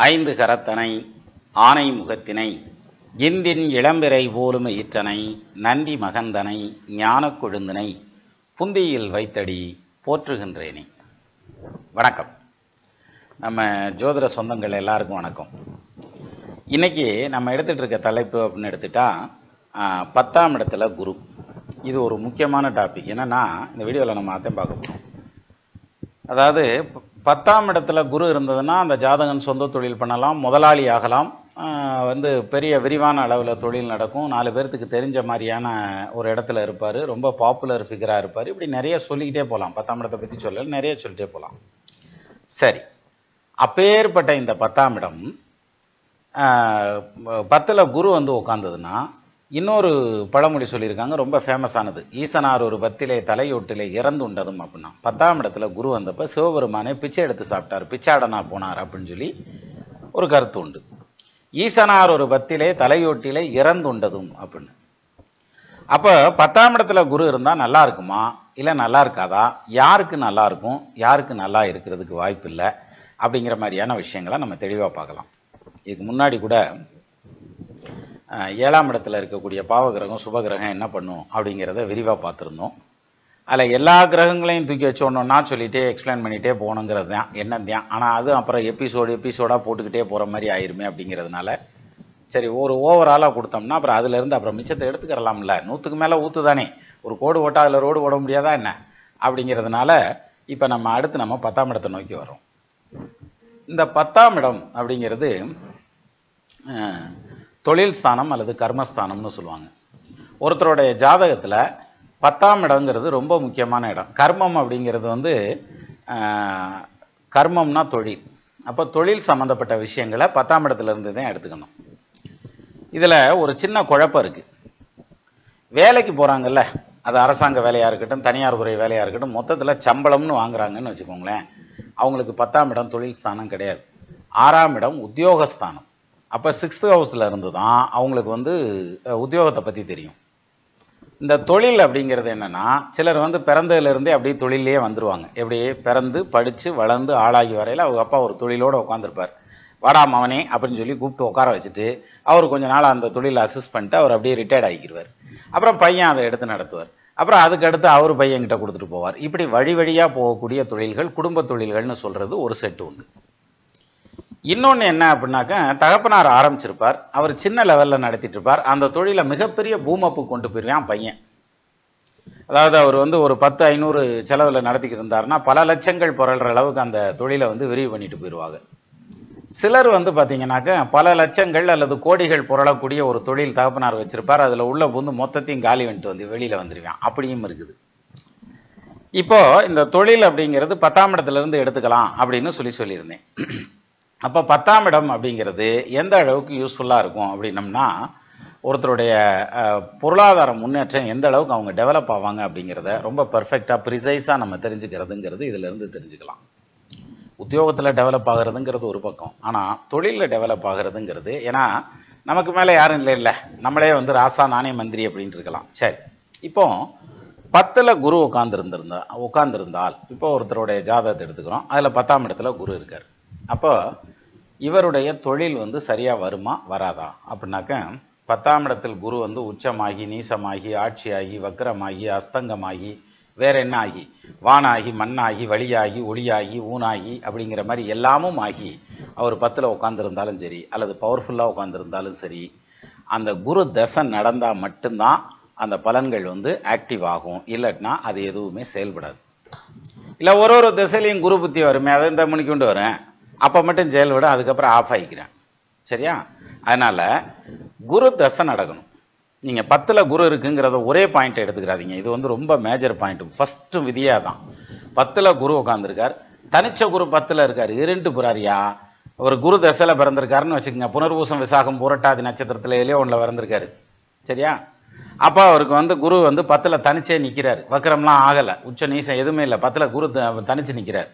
ஐந்து கரத்தனை ஆனை முகத்தினை இந்தின் இளம்பிறை போலும் ஈற்றனை நந்தி மகந்தனை ஞானக் கொழுந்தினை புந்தியில் வைத்தடி போற்றுகின்றேனே. வணக்கம். நம்ம ஜோதிட சொந்தங்கள் எல்லாருக்கும் வணக்கம். இன்னைக்கு நம்ம எடுத்துட்டு இருக்க தலைப்பு அப்படின்னு எடுத்துட்டா 10ஆம் இடத்துல குரு. இது ஒரு முக்கியமான டாபிக். என்னன்னா இந்த வீடியோவில் நம்ம அதையும் பார்க்க போகிறோம். அதாவது 10ஆம் இடத்துல குரு இருந்ததுன்னா அந்த ஜாதகன் சொந்த தொழில் பண்ணலாம், முதலாளி ஆகலாம், பெரிய விரிவான அளவில் தொழில் நடக்கும், 4 பேர்த்துக்கு தெரிஞ்ச மாதிரியான ஒரு இடத்துல இருப்பார், ரொம்ப பாப்புலர் ஃபிகராக இருப்பார். இப்படி நிறைய சொல்லிக்கிட்டே போகலாம். 10ஆம் இடத்தை பற்றி சொல்லல, நிறைய சொல்லிட்டே போகலாம். சரி, அப்பேற்பட்ட இந்த 10ஆம் இடம் 10ல் குரு உட்காந்ததுன்னா இன்னொரு பழமொழி சொல்லியிருக்காங்க, ரொம்ப ஃபேமஸானது. ஈசனார் ஒரு பத்திலே தலையொட்டிலே இறந்துண்டதும் அப்படின்னா 10ஆம் இடத்துல குரு வந்தப்போ சிவபெருமானே பிச்சை எடுத்து சாப்பிட்டார், பிச்சாடனா போனார் அப்படின்னு சொல்லி ஒரு கருத்து உண்டு. ஈசனார் ஒரு பத்திலே தலையொட்டிலே இறந்துண்டதும் அப்படின்னு. அப்போ 10ஆம் இடத்துல குரு இருந்தால் நல்லா இருக்குமா இல்லை நல்லா இருக்காதா, யாருக்கு நல்லா இருக்கும் யாருக்கு நல்லா இருக்கிறதுக்கு வாய்ப்பு இல்லை அப்படிங்கிற மாதிரியான விஷயங்களை நம்ம தெளிவாக பார்க்கலாம். இதுக்கு முன்னாடி கூட 7ஆம் இடத்துல இருக்கக்கூடிய பாவகிரகம் சுபகிரகம் என்ன பண்ணும் அப்படிங்கிறத விரிவாக பார்த்துருந்தோம். அதில் எல்லா கிரகங்களையும் தூக்கி வச்சோன்னா சொல்லிகிட்டே எக்ஸ்பிளைன் பண்ணிகிட்டே போகணுங்கிறது தான் என்னந்தான். ஆனால் அது அப்புறம் எபிசோடாக போட்டுக்கிட்டே போகிற மாதிரி ஆயிருமே அப்படிங்கிறதுனால சரி ஒரு ஓவராலாக கொடுத்தோம்னா அப்புறம் அதுலேருந்து அப்புறம் மிச்சத்தை எடுத்துக்கிறலாம்ல. 100க்கு மேலே ஊற்று தானே, ஒரு கோடு ஓட்டா அதில் ரோடு ஓட முடியாதா என்ன அப்படிங்கிறதுனால இப்போ நம்ம அடுத்து 10ஆம் இடத்தை நோக்கி வரோம். இந்த 10ஆம் இடம் அப்படிங்கிறது தொழில் ஸ்தானம் அல்லது கர்மஸ்தானம்னு சொல்லுவாங்க. ஒருத்தருடைய ஜாதகத்தில் 10ஆம் இடங்கிறது ரொம்ப முக்கியமான இடம். கர்மம் அப்படிங்கிறது கர்மம்னா தொழில். அப்போ தொழில் சம்மந்தப்பட்ட விஷயங்களை 10ஆம் இடத்துல இருந்து தான் எடுத்துக்கணும். இதில் ஒரு சின்ன குழப்பம் இருக்குது. வேலைக்கு போகிறாங்கல்ல, அது அரசாங்க வேலையாக இருக்கட்டும் தனியார் துறை வேலையாக இருக்கட்டும், மொத்தத்தில் சம்பளம்னு வாங்குறாங்கன்னு வச்சுக்கோங்களேன். அவங்களுக்கு 10ஆம் இடம் தொழில் ஸ்தானம் கிடையாது. 6ஆம் இடம் உத்தியோகஸ்தானம். அப்போ 6th ஹவுஸில் இருந்து தான் அவங்களுக்கு உத்தியோகத்தை பற்றி தெரியும். இந்த தொழில் அப்படிங்கிறது என்னென்னா, சிலர் பிறந்ததுலேருந்தே அப்படியே தொழிலே வந்துடுவாங்க. எப்படியே பிறந்து படித்து வளர்ந்து ஆளாகி வரையில் அவங்க அப்பா ஒரு தொழிலோடு உட்காந்துருப்பார். வாடா மவனே அப்படின்னு சொல்லி கூப்பிட்டு உட்கார வச்சுட்டு அவர் கொஞ்ச நாள் அந்த தொழிலை அசிஸ்ட் பண்ணிட்டு அவர் அப்படியே ரிட்டையர்ட் ஆகிக்கிடுவார். அப்புறம் பையன் அதை எடுத்து நடத்துவார். அப்புறம் அதுக்கடுத்து அவர் பையன்கிட்ட கொடுத்துட்டு போவார். இப்படி வழி வழியாக போகக்கூடிய தொழில்கள் குடும்ப தொழில்கள்னு சொல்கிறது ஒரு செட்டு உண்டு. இன்னொன்று என்ன அப்படின்னாக்க, தகப்பனார் ஆரம்பிச்சிருப்பார், அவர் சின்ன லெவலில் நடத்திட்டு இருப்பார், அந்த தொழிலை மிகப்பெரிய பூமப்பு கொண்டு போயிருவான் பையன். அதாவது அவர் ஒரு 10-500 செலவில் நடத்திக்கிட்டு இருந்தாருன்னா பல லட்சங்கள் புரள்ற அளவுக்கு அந்த தொழிலை விரிவு பண்ணிட்டு போயிடுவாங்க. சிலர் பார்த்தீங்கன்னாக்க பல லட்சங்கள் அல்லது கோடிகள் புரளக்கூடிய ஒரு தொழில் தகப்பனார் வச்சிருப்பார், அதில் உள்ள மொத்தத்தையும் காலி வந்துட்டு வெளியில் வந்துடுவான். அப்படியும் இருக்குது. இப்போ இந்த தொழில் அப்படிங்கிறது 10ஆம் இடத்துல இருந்து எடுத்துக்கலாம் அப்படின்னு சொல்லியிருந்தேன். அப்போ 10ஆம் இடம் அப்படிங்கிறது எந்த அளவுக்கு யூஸ்ஃபுல்லாக இருக்கும் அப்படின்னம்னா, ஒருத்தருடைய பொருளாதார முன்னேற்றம் எந்த அளவுக்கு அவங்க டெவலப் ஆவாங்க அப்படிங்கிறத ரொம்ப பர்ஃபெக்டாக ப்ரிசைஸாக நம்ம தெரிஞ்சுக்கிறதுங்கிறது இதிலிருந்து தெரிஞ்சுக்கலாம். உத்தியோகத்தில் டெவலப் ஆகிறதுங்கிறது ஒரு பக்கம், ஆனால் தொழிலில் டெவலப் ஆகிறதுங்கிறது, ஏன்னா நமக்கு மேலே யாரும் இல்லை, நம்மளே ராசா நானே மந்திரி அப்படின்ட்டு இருக்கலாம். சரி, இப்போ 10ல் குரு உட்கார்ந்துருந்தால் இப்போ ஒருத்தருடைய ஜாதகத்தை எடுத்துக்கிறோம், அதில் 10ஆம் இடத்துல குரு இருக்கார். அப்போ இவருடைய தொழில் சரியாக வருமா வராதா அப்படின்னாக்க, 10ஆம் இடத்தில் குரு உச்சமாகி நீசமாகி ஆட்சியாகி வக்ரமாகி அஸ்தங்கமாகி வேற என்ன ஆகி வானாகி மண்ணாகி வழியாகி ஒளியாகி ஊனாகி அப்படிங்கிற மாதிரி எல்லாமும் ஆகி அவர் 10ல் உட்காந்துருந்தாலும் சரி அல்லது பவர்ஃபுல்லாக உட்காந்துருந்தாலும் சரி, அந்த குரு தசை நடந்தால் மட்டும்தான் அந்த பலன்கள் ஆக்டிவ் ஆகும். இல்லைன்னா அது எதுவுமே செயல்படாது. இல்லை ஒரு திசையிலையும் குரு புத்தி வருமே, அதை இந்த மணிக்கு கொண்டு வரேன், அப்போ மட்டும் செயல்பட, அதுக்கப்புறம் ஆஃப் ஆகிக்கிறேன். சரியா? அதனால் குரு தசை நடக்கணும். நீங்கள் 10ல் குரு இருக்குங்கிறத ஒரே பாயிண்ட் எடுத்துக்கிறாதீங்க. இது ரொம்ப மேஜர் பாயிண்ட். ஃபஸ்ட்டு விதியாக தான் 10ல் குரு உட்காந்துருக்கார், தனிச்ச குரு 10ல் இருக்கார், இருண்டு புறாரியா ஒரு குரு தசையில் பிறந்திருக்காருன்னு வச்சுக்கோங்க. புனர்பூசம் விசாகம் புரட்டாதி நட்சத்திரத்தில் எதுலையோ ஒன்றில் பிறந்திருக்காரு. சரியா? அப்போ அவருக்கு குரு 10ல் தனிச்சே நிற்கிறார், வக்கரம்லாம் ஆகலை, உச்ச நீசம் எதுவுமே இல்லை, 10ல் குரு தனிச்சு நிற்கிறார்.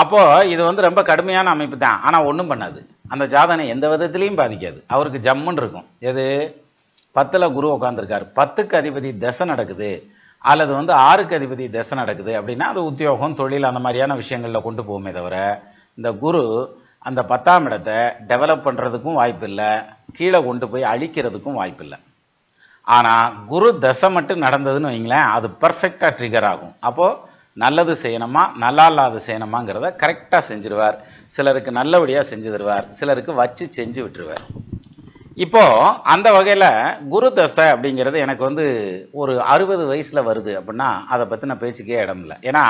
அப்போ இது ரொம்ப கடுமையான அமைப்பு தான், ஆனால் ஒன்றும் பண்ணாது, அந்த ஜாதனை எந்த விதத்திலையும் பாதிக்காது, அவருக்கு ஜம்முன்னு இருக்கும். எது? 10ல் குரு உட்காந்துருக்கார், 10க்கு அதிபதி தசை நடக்குது அல்லது 6க்கு அதிபதி தசை நடக்குது அப்படின்னா அது உத்தியோகம் தொழில் அந்த மாதிரியான விஷயங்களில் கொண்டு போகுமே தவிர, இந்த குரு அந்த 10ஆம் இடத்தை டெவலப் பண்றதுக்கும் வாய்ப்பு இல்லை, கீழே கொண்டு போய் அழிக்கிறதுக்கும் வாய்ப்பு இல்லை. ஆனா குரு தசை மட்டும் நடந்ததுன்னு வைங்களேன், அது பர்ஃபெக்டா ட்ரிகர் ஆகும். அப்போ நல்லது செய்யணுமா நல்லா இல்லாத செய்யணுமாங்கிறத கரெக்டா செஞ்சிருவார். சிலருக்கு நல்லபடியா செஞ்சு தருவார், சிலருக்கு வச்சு செஞ்சு விட்டுருவார். இப்போ அந்த வகையில குரு தசை அப்படிங்கிறது எனக்கு ஒரு 60 வயசுல வருது அப்படின்னா அதை பத்தின பேச்சுக்கே இடம் இல்லை. ஏன்னா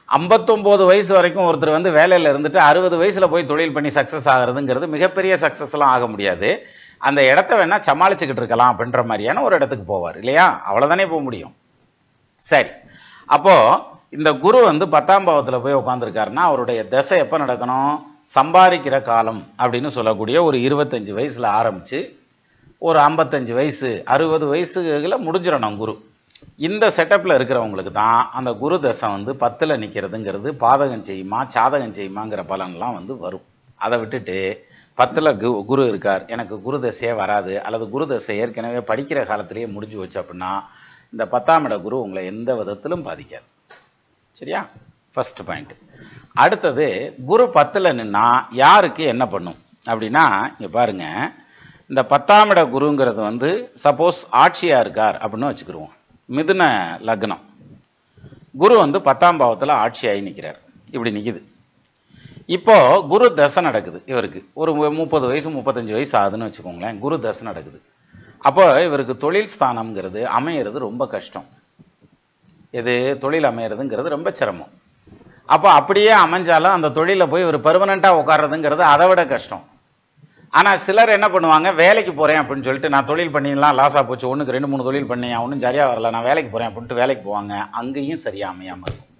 59 வயசு வரைக்கும் ஒருத்தர் வேலையில இருந்துட்டு 60 வயசுல போய் தொழில் பண்ணி சக்சஸ் ஆகுறதுங்கிறது மிகப்பெரிய சக்சஸ் எல்லாம் ஆக முடியாது. அந்த இடத்த வேணா சமாளிச்சுக்கிட்டு இருக்கலாம் அப்படின்ற மாதிரியான ஒரு இடத்துக்கு போவார் இல்லையா, அவ்வளவுதானே போக முடியும். சரி, அப்போ இந்த குரு 10ஆம் பாவத்துல போய் உட்கார்ந்துருக்காருன்னா அவருடைய தசை எப்ப நடக்கணும், சம்பாதிக்கிற காலம் அப்படின்னு சொல்லக்கூடிய ஒரு 25 வயசுல ஆரம்பிச்சு ஒரு 55 வயசு 60 வயசுல முடிஞ்சிடணும் குரு. இந்த செட்டப்ல இருக்கிறவங்களுக்கு தான் அந்த குரு தசை 10ல நிக்கிறதுங்கிறது பாதகம் செய்யுமா சாதகம் செய்யுமாங்கிற பலன்லாம் வரும். அதை விட்டுட்டு 10ல குரு இருக்கார், எனக்கு குரு தசையே வராது, அல்லது குரு தசை ஏற்கனவே படிக்கிற காலத்திலேயே முடிஞ்சு வச்சு அப்படின்னா இந்த 10ஆம் இட குரு உங்களை எந்த விதத்திலும் பாதிக்காது. சரியா, ஃபர்ஸ்ட் பாயிண்ட். அடுத்தது குரு 10ல நின்னா யாருக்கு என்ன பண்ணும் அப்படின்னா, இங்க பாருங்க, இந்த 10ஆம் இட குருங்கிறது சப்போஸ் ஆட்சியா இருக்கார் அப்படின்னு வச்சுக்கிருவோம். மிதுன லக்னம், குரு 10ஆம் பாவத்துல ஆட்சியாகி நிற்கிறார், இப்படி நிக்குது. இப்போ குரு தசை நடக்குது, இவருக்கு ஒரு 30 வயசு 35 வயசு ஆகுதுன்னு வச்சுக்கோங்களேன், குரு தசை நடக்குது. அப்போ இவருக்கு தொழில் ஸ்தானம்ங்கிறது அமையிறது ரொம்ப கஷ்டம். இது தொழில் அமையறதுங்கிறது ரொம்ப சிரமம். அப்போ அப்படியே அமைஞ்சாலும் அந்த தொழில போய் இவர் பெர்மனண்டா உட்கார்றதுங்கிறது அதை விட கஷ்டம். ஆனா சிலர் என்ன பண்ணுவாங்க, வேலைக்கு போறேன் அப்படின்னு சொல்லிட்டு நான் தொழில் பண்ணிடலாம், லாஸா போச்சு, ஒண்ணுக்கு 2-3 தொழில் பண்ணேன், ஒன்றும் சரியா வரல, நான் வேலைக்கு போறேன் அப்படின்ட்டு வேலைக்கு போவாங்க, அங்கேயும் சரியா அமையாம இருக்கும்.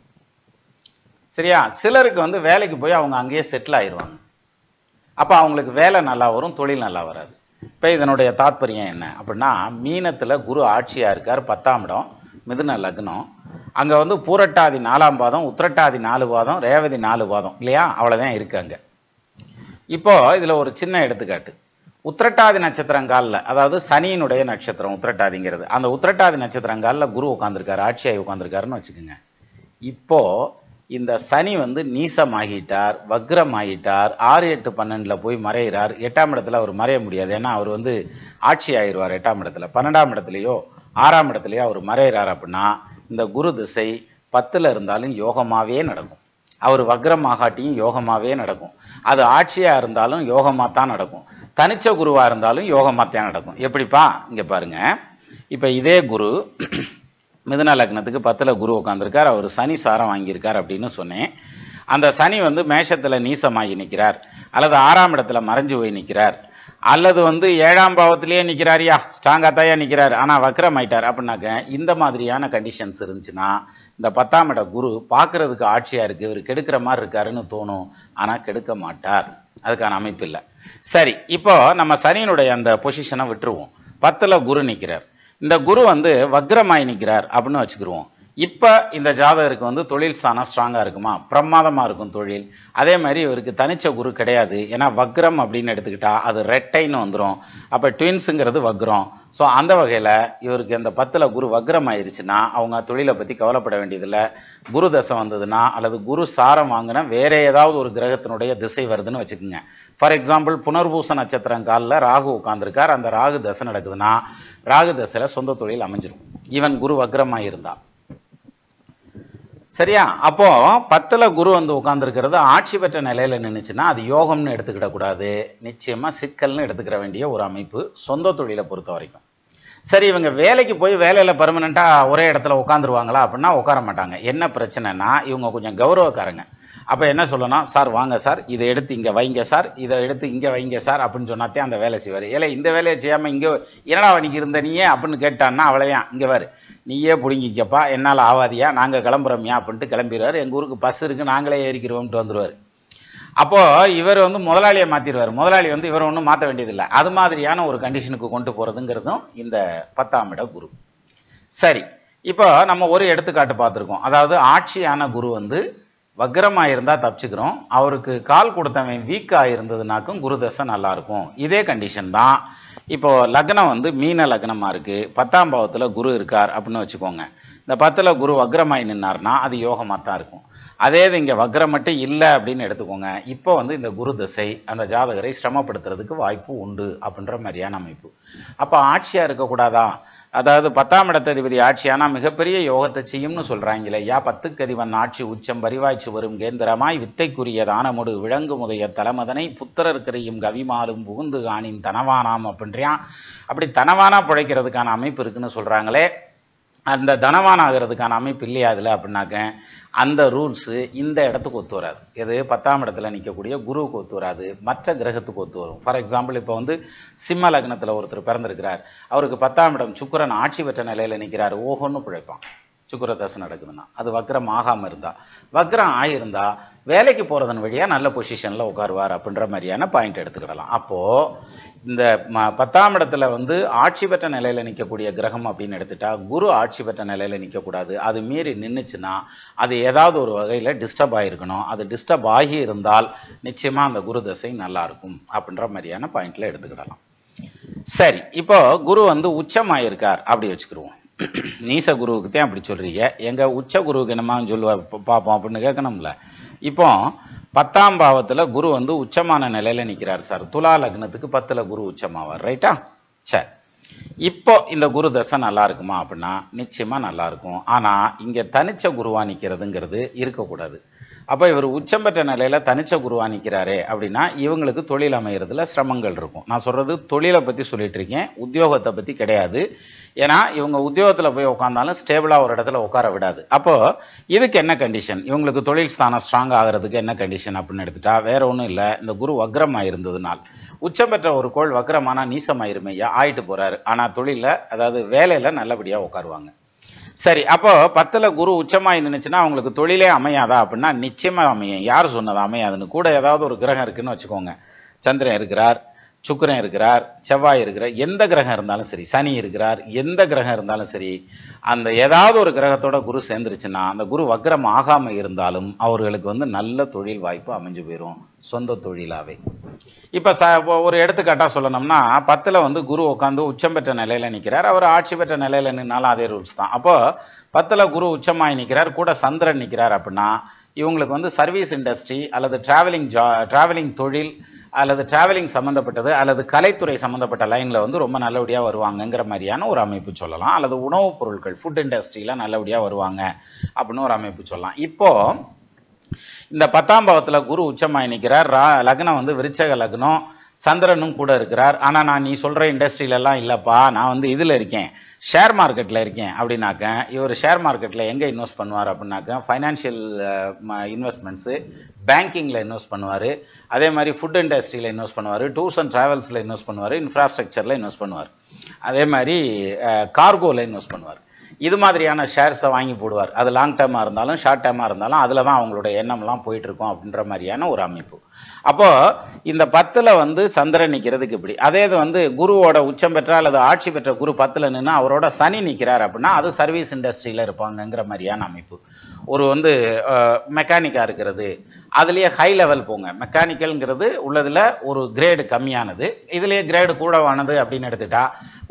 சரியா, சிலருக்கு வேலைக்கு போய் அவங்க அங்கேயே செட்டில் ஆயிடுவாங்க. அப்ப அவங்களுக்கு வேலை நல்லா வரும், தொழில் நல்லா வராது. இப்ப இதனுடைய தாத்பரியம் என்ன அப்படின்னா, மீனத்துல குரு ஆட்சியா இருக்கார், 10ஆம் இடம் மிதுன லக்னம். அங்க பூரட்டாதி 4ஆம் பாதம், உத்திரட்டாதி 4 பாதம், ரேவதி 4 பாதம் இல்லையா, அவ்வளவுதான் இருக்கு அங்க. இப்போ இதுல ஒரு சின்ன எடுத்துக்காட்டு, உத்திரட்டாதி நட்சத்திரங்காலில், அதாவது சனியினுடைய நட்சத்திரம் உத்திரட்டாதிங்கிறது, அந்த உத்திரட்டாதி நட்சத்திரங்காலில் குரு உட்கார்ந்துருக்காரு, ஆட்சியாகி உட்கார்ந்துருக்காருன்னு வச்சுக்கோங்க. இப்போ இந்த சனி நீசமாகிட்டார், வக்ரமாகிட்டார், 6, 8, 12ல போய் மறைகிறார். 8ஆம் இடத்துல அவர் மறைய முடியாது, ஏன்னா அவர் ஆட்சி ஆயிடுவார் 8ஆம் இடத்துல. 12ஆம் இடத்துலயோ 6ஆம் இடத்துலயோ அவர் மறைகிறார் அப்படின்னா இந்த குரு திசை 10ல இருந்தாலும் யோகமாவே நடக்கும். அவர் வக்ரமாகாட்டியும் யோகமாவே நடக்கும். அது ஆட்சியா இருந்தாலும் யோகமா தான் நடக்கும், தனிச்ச குருவா இருந்தாலும் யோகமா தான் நடக்கும். எப்படிப்பா, இங்க பாருங்க, இப்ப இதே குரு மிதுன லக்னத்துக்கு 10ல குரு உட்கார்ந்துருக்கார், அவர் சனி சாரம் வாங்கியிருக்கார் அப்படின்னு சொன்னேன். அந்த சனி மேஷத்துல நீசமாகி நிற்கிறார், அல்லது 6ஆம் இடத்துல மறைஞ்சு போய் நிற்கிறார், அல்லது 7ஆம் பாவத்திலேயே நிற்கிறாரியா, ஸ்ட்ராங்கா தாயா நிற்கிறார், ஆனா வக்ரம் ஆயிட்டார் அப்படின்னாக்க, இந்த மாதிரியான கண்டிஷன்ஸ் இருந்துச்சுன்னா இந்த 10ஆம் இட குரு பார்க்கறதுக்கு ஆட்சியா இருக்கு, இவர் கெடுக்கிற மாதிரி இருக்காருன்னு தோணும், ஆனா கெடுக்க மாட்டார், அதுக்கான அமைப்பு இல்லை. சரி, இப்போ நம்ம சனியினுடைய அந்த பொசிஷனை விட்டுருவோம். 10ல குரு நிற்கிறார், இந்த குரு வக்ரமாய் நிற்கிறார் அப்படின்னு வச்சுக்கிருவோம். இப்ப இந்த ஜாதகருக்கு தொழில் ஸ்தானம் ஸ்ட்ராங்கா இருக்குமா, பிரமாதமா இருக்கும் தொழில். அதே மாதிரி இவருக்கு தனிச்ச குரு கிடையாது, ஏன்னா வக்ரம் அப்படின்னு எடுத்துக்கிட்டா அது ரெட்டைன்னு வந்துடும், அப்ப ட்வின்ஸுங்கிறது வக்ரம். ஸோ அந்த வகையில இவருக்கு இந்த 10ல குரு வக்ரம் ஆயிருச்சுன்னா அவங்க தொழிலை பத்தி கவலைப்பட வேண்டியதில்லை. குரு தசை வந்ததுன்னா, அல்லது குரு சாரம் வாங்கின வேற ஏதாவது ஒரு கிரகத்தினுடைய திசை வருதுன்னு வச்சுக்கோங்க. ஃபார் எக்ஸாம்பிள் புனர்பூச நட்சத்திரம் காலில் ராகு உட்கார்ந்துருக்கார், அந்த ராகு தசை நடக்குதுன்னா ராகு தசையில சொந்த தொழில் அமைஞ்சிடும், ஈவன் குரு வக்ரமாய் இருந்தா. சரியா, அப்போ 10ல குரு உட்கார்ந்துருக்கிறது ஆட்சி பெற்ற நிலையில நின்றுச்சுன்னா அது யோகம்னு எடுத்துக்கிட கூடாது, நிச்சயமா சிக்கல்னு எடுத்துக்கிற வேண்டிய ஒரு அமைப்பு சொந்த தொழிலை பொறுத்த வரைக்கும். சரி, இவங்க வேலைக்கு போய் வேலையில பெர்மனண்டா ஒரே இடத்துல உட்காந்துருவாங்களா அப்படின்னா உட்கார மாட்டாங்க. என்ன பிரச்சனைனா, இவங்க கொஞ்சம் கௌரவக்காரங்க. அப்ப என்ன சொல்லணும், சார் வாங்க சார், இதை எடுத்து இங்க வைங்க சார், இதை எடுத்து இங்க வைங்க சார் அப்படின்னு சொன்னாத்தே அந்த வேலை செய்வாரு. ஏல இந்த வேலையை செய்யாம இங்க என்னடா வணிக்கு இருந்த நீயே அப்படின்னு கேட்டான்னா அவளையான் இங்க வாரு, நீயே பிடிங்கிக்கப்பா, என்னால் ஆவாதியா, நாங்க கிளம்புறோமியா அப்படின்ட்டு கிளம்பிடுவார். எங்க ஊருக்கு பஸ் இருக்கு, நாங்களே ஏறிக்கிறோம்ட்டு வந்துருவாரு. அப்போ இவர் முதலாளியை மாத்திடுவார், முதலாளி இவர் ஒன்றும் மாற்ற வேண்டியதில்லை. அது மாதிரியான ஒரு கண்டிஷனுக்கு கொண்டு போறதுங்கிறதும் இந்த 10ஆம் இட குரு. சரி, இப்போ நம்ம ஒரு எடுத்துக்காட்டு பார்த்துருக்கோம். அதாவது ஆட்சியான குரு வக்ரமா இருந்தா தப்பிச்சுக்கிறோம், அவருக்கு கால் கொடுத்தவன் வீக்கா இருந்ததுனாக்கும் குரு தசை நல்லா இருக்கும். இதே கண்டிஷன் தான் இப்போ லக்னம் மீன லக்னமா இருக்கு, 10ஆம் பாவத்துல குரு இருக்கார் அப்படின்னு வச்சுக்கோங்க. இந்த 10ல குரு வக்ரமாய் நின்னார்னா அது யோகமா தான் இருக்கும். அதே இது இங்க வக்ரம் மட்டும் இல்லை அப்படின்னு எடுத்துக்கோங்க. இப்போ வந்து இந்த குரு திசை அந்த ஜாதகரை சிரமப்படுத்துறதுக்கு வாய்ப்பு உண்டு அப்படின்ற மாதிரியான அமைப்பு. அப்ப ஆட்சியா இருக்கக்கூடாதா? அதாவது 10ஆம் இடத்ததிபதி ஆட்சியானா மிகப்பெரிய யோகத்தை செய்யும்னு சொல்றாங்களே. 10க்கு அதிபன் ஆட்சி உச்சம் பரிவாய்ச்சி வரும் கேந்திரமாய் வித்தைக்குரிய தானமுடு விலங்கு முதைய தலைமதனை புத்திரர்க்கரையும் கவிமாலும் புகுந்து காணின் தனவானாம் அப்படின்றான். அப்படி தனவானா பிழைக்கிறதுக்கான அமைப்பு இருக்குன்னு சொல்றாங்களே, அந்த தனவான் ஆகிறதுக்கான அமைப்பு இல்லையா அதுல அப்படின்னாக்க அந்த ரூல்ஸ் இந்த இடத்துக்கு ஒத்து வராது. எது 10ஆம் இடத்துல நிற்கக்கூடிய குருவுக்கு ஒத்து வராது, மற்ற கிரகத்துக்கு ஒத்து வரும். ஃபார் எக்ஸாம்பிள் இப்போ வந்து சிம்ம லக்னத்தில் ஒருத்தர் பிறந்திருக்கிறார், அவருக்கு 10ஆம் இடம் சுக்கிரன் ஆட்சி பெற்ற நிலையில நிற்கிறார், ஓஹோன்னு பிழைப்பான். சுக்கிர தசை நடக்குதுன்னா அது வக்ரம் ஆகாம இருந்தா, வக்ரம் ஆயிருந்தா வேலைக்கு போறதன் வழியா நல்ல பொசிஷன்ல உட்காருவார் அப்படின்ற மாதிரியான பாயிண்ட் எடுத்துக்கிடலாம். அப்போ இந்த 10ஆம் இடத்துல வந்து ஆட்சி பெற்ற நிலையில நிற்கக்கூடிய கிரகம் அப்படின்னு எடுத்துட்டா குரு ஆட்சி பெற்ற நிலையில நிற்கக்கூடாது. அது மீறி நின்றுச்சுன்னா அது ஏதாவது ஒரு வகையில டிஸ்டர்ப் ஆயிருக்கணும். அது டிஸ்டர்ப் ஆகி இருந்தால் நிச்சயமா அந்த குரு தசை நல்லா இருக்கும் அப்படின்ற மாதிரியான பாயிண்ட்ல எடுத்துக்கிடலாம். சரி, இப்போ குரு வந்து உச்சமாயிருக்கார் அப்படி வச்சுக்கிடுவோம். நீச குருவுக்கு தான் அப்படி சொல்றீங்க, எங்க உச்ச குருவுக்கு என்னமா சொல்லுவா பார்ப்போம் அப்படின்னு கேட்கணும்ல. இப்போ 10ஆம் பாவத்துல குரு வந்து உச்சமான நிலையில நிக்கிறார் சார். துலா லக்னத்துக்கு 10ல குரு உச்சமாவார், ரைட்டா? சரி, இப்போ இந்த குரு தசை நல்லா இருக்குமா அப்படின்னா நிச்சயமா நல்லா இருக்கும். ஆனா இங்க தனிச்ச குருவா நிக்கிறதுங்கிறது இருக்கக்கூடாது. அப்ப இவர் உச்சம் பெற்ற நிலையில தனிச்ச குருவா நிக்கிறாரே அப்படின்னா இவங்களுக்கு தொழில் அமையறதுல சிரமங்கள் இருக்கும். நான் சொல்றது தொழிலை பத்தி சொல்லிட்டு இருக்கேன், உத்தியோகத்தை பத்தி கிடையாது. ஏன்னா இவங்க உத்தியோகத்துல போய் உட்கார்ந்தாலும் ஸ்டேபிளா ஒரு இடத்துல உட்கார விடாது. அப்போ இதுக்கு என்ன கண்டிஷன், இவங்களுக்கு தொழில் ஸ்தானம் ஸ்ட்ராங் ஆகிறதுக்கு என்ன கண்டிஷன் அப்படின்னு எடுத்துட்டா வேற ஒன்றும் இல்லை, இந்த குரு வக்ரம் ஆயிருந்ததுனால். உச்சம் பெற்ற ஒரு கோள் வக்ரமானா நீசமாயிருமையா ஆயிட்டு போறாரு, ஆனா தொழில அதாவது வேலையில நல்லபடியா உட்காருவாங்க. சரி, அப்போ 10ல குரு உச்சமாய் நின்னுச்சுன்னா அவங்களுக்கு தொழிலே அமையாதா அப்படின்னா நிச்சயமா அமையும். யார் சொன்னது அமையாதுன்னு? கூட ஏதாவது ஒரு கிரகம் இருக்குன்னு வச்சுக்கோங்க, சந்திரன் இருக்கிறார், சுக்கிரன் இருக்கிறார், செவ்வாய் இருக்கிறார், எந்த கிரகம் இருந்தாலும் சரி, சனி இருக்கிறார், எந்த கிரகம் இருந்தாலும் சரி, அந்த ஏதாவது ஒரு கிரகத்தோட குரு சேர்ந்துருச்சுன்னா அந்த குரு வக்ரம் ஆகாம இருந்தாலும் அவர்களுக்கு வந்து நல்ல தொழில் வாய்ப்பு அமைஞ்சு போயிடும், சொந்த தொழிலாவே. இப்ப ஒரு எடுத்துக்காட்டா சொல்லணும்னா 10ல வந்து குரு உட்காந்து உச்சம் பெற்ற நிலையில நிக்கிறார், அவர் ஆட்சி பெற்ற நிலையில நின்னாலும் அதே ரூல்ஸ் தான். அப்போ 10ல குரு உச்சமாய் நிக்கிறார், கூட சந்திரன் நிக்கிறார் அப்படின்னா இவங்களுக்கு வந்து சர்வீஸ் இண்டஸ்ட்ரி அல்லது டிராவலிங் தொழில் அல்லது டிராவலிங் சம்பந்தப்பட்டது அல்லது கலைத்துறை சம்பந்தப்பட்ட லைன்ல வந்து ரொம்ப நல்லபடியா வருவாங்கங்கிற மாதிரியான ஒரு அமைப்பு சொல்லலாம். அல்லது உணவுப் பொருட்கள் ஃபுட் இண்டஸ்ட்ரியில நல்லபடியா வருவாங்க அப்படின்னு ஒரு அமைப்பு சொல்லலாம். இப்போ இந்த 10ஆம் பாவத்துல குரு உச்சமாய் நிற்கிறார், லக்னம் வந்து விருச்சக லக்னம், சந்திரனும் கூட இருக்கிறார். ஆனா நான் நீ சொல்ற இண்டஸ்ட்ரியில எல்லாம் இல்லப்பா, நான் வந்து இதுல இருக்கேன், ஷேர் மார்க்கெட்ல இருக்கேன் அப்படின்னாக்க இவர் ஷேர் மார்க்கெட்ல எங்க இன்வெஸ்ட் பண்ணுவார் அப்படின்னாக்க ஃபைனான்சியல் இன்வெஸ்ட்மெண்ட்ஸ், பேங்கிங்ல இன்வெஸ்ட் பண்ணுவாரு, அதே மாதிரி ஃபுட் இண்டஸ்ட்ரியில இன்வெஸ்ட் பண்ணுவாரு, டூர்ஸ் அண்ட் டிராவல்ஸ்ல இன்வெஸ்ட் பண்ணுவாரு, இன்ஃப்ராஸ்ட்ரக்சர்ல இன்வெஸ்ட் பண்ணுவார், அதே மாதிரி கார்கோல இன்வெஸ்ட் பண்ணுவார். இது மாதிரியான ஷேர்ஸை வாங்கி போடுவார். அது லாங் டேர்மா இருந்தாலும் ஷார்ட் டேர்மா இருந்தாலும் அதுல தான் அவங்களோட எண்ணம்லாம் போயிட்டு இருக்கும் அப்படின்ற மாதிரியான ஒரு அமைப்பு. அப்போ இந்த 10ல வந்து சந்திரன் நிக்கிறதுக்கு இப்படி. அதே இது வந்து குருவோட உச்சம் பெற்ற அல்லது ஆட்சி பெற்ற குரு 10ல நின்று அவரோட சனி நிக்கிறார் அப்படின்னா அது சர்வீஸ் இண்டஸ்ட்ரியில இருப்பாங்கங்கிற மாதிரியான அமைப்பு. ஒரு வந்து மெக்கானிக்கா இருக்கிறது, அதுலயே ஹை லெவல் போங்க, மெக்கானிக்கல்ங்கிறது உள்ளதுல ஒரு கிரேடு கம்மியானது, இதுலயே கிரேடு கூடவானது அப்படின்னு எடுத்துட்டா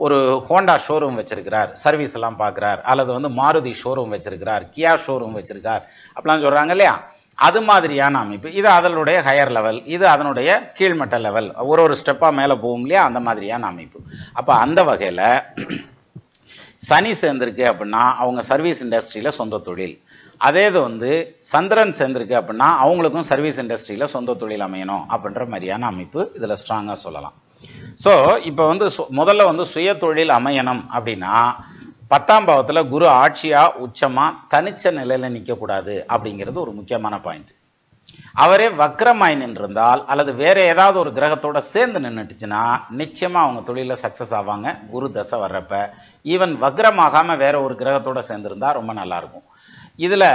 ஒரு ஹோண்டா ஷோரூம் வச்சிருக்கிறார், சர்வீஸ் எல்லாம் பார்க்கிறார், அல்லது வந்து மாருதி ஷோரூம் வச்சிருக்கிறார், கியா ஷோரூம் வச்சிருக்கார் அப்படிலாம் சொல்றாங்க இல்லையா, அது மாதிரியான அமைப்பு. இது அதனுடைய ஹையர் லெவல், இது அதனுடைய கீழ்மட்ட லெவல், ஒரு ஸ்டெப்பா மேல போகும் இல்லையா, அந்த மாதிரியான அமைப்பு. அப்ப அந்த வகையில சனி சேர்ந்திருக்கு அப்படின்னா அவங்க சர்வீஸ் இண்டஸ்ட்ரியில சொந்த தொழில். அதே இது வந்து சந்திரன் சேர்ந்திருக்கு அப்படின்னா அவங்களுக்கும் சர்வீஸ் இண்டஸ்ட்ரியில சொந்த தொழில் அமையணும் அப்படின்ற மாதிரியான அமைப்பு இதுல ஸ்ட்ராங்கா சொல்லலாம். சோ இப்ப வந்து முதல்ல வந்து சுய தொழில் அமையணும் அப்படின்னா 10ஆம் பாவத்துல குரு ஆட்சியா உச்சமா தனிச்ச நிலையில நிக்க கூடாது அப்படிங்கிறது ஒரு முக்கியமான பாயிண்ட். அவரே வக்ரமாய் நின்றிருந்தால் அல்லது வேற ஏதாவது ஒரு கிரகத்தோட சேர்ந்து நின்றுட்டுச்சுன்னா நிச்சயமா அவங்க தொழில சக்சஸ் ஆவாங்க. குரு தசை வர்றப்ப ஈவன் வக்ரமாகாம வேற ஒரு கிரகத்தோட சேர்ந்திருந்தா ரொம்ப நல்லா இருக்கும். இதுல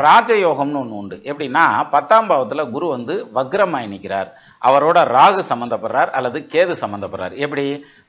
ராஜயோகம்னு ஒண்ணு உண்டு. எப்படின்னா 10ஆம் பாவத்துல குரு வந்து வக்ரமாய் நிற்கிறார், அவரோட ராகு சம்பந்தப்படுறார் அல்லது கேது சம்பந்தப்படுறார். எப்படி